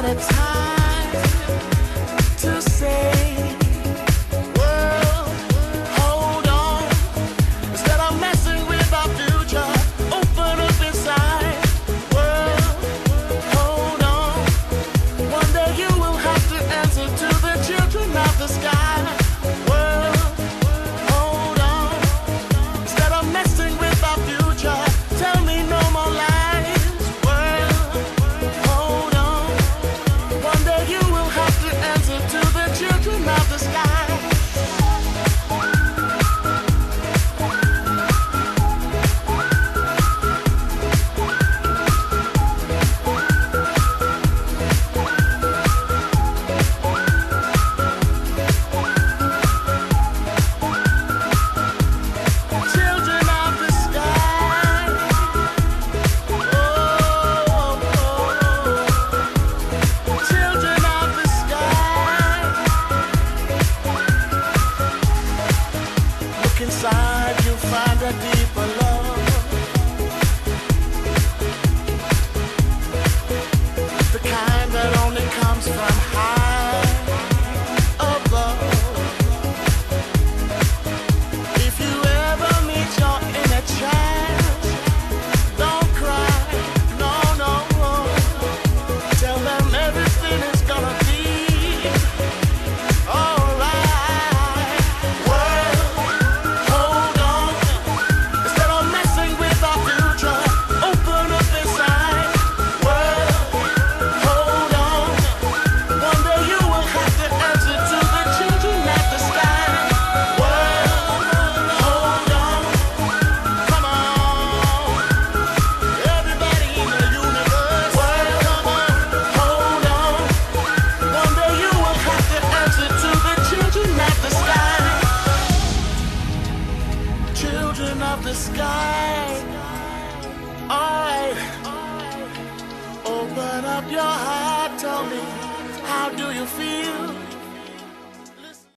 a time to say, world, hold on. Instead of messing with our future, open up inside. World, hold on. One day you will have to answer to the children of the sky. World, hold on. Instead of messing with our future, tell me no more lies. World, hold on. One day you will have to answer to the children of the sky. Children of the sky. Oh, children of the sky. Look inside, you'll find a deeper love. The kind that only comes from high above. If you ever meet your inner child, don't cry, no, no. Tell them everything is gonna be alright. World, hold on. Instead of messing with our future, open up inside. World, hold on. One day you will have to answer to the children of the sky. World, hold on. Come on. Everybody in the universe. World, come on. Hold on. One day you will have to answer to the children of the sky. Children of the sky. Alright. Open up your heart, tell me, how do you feel?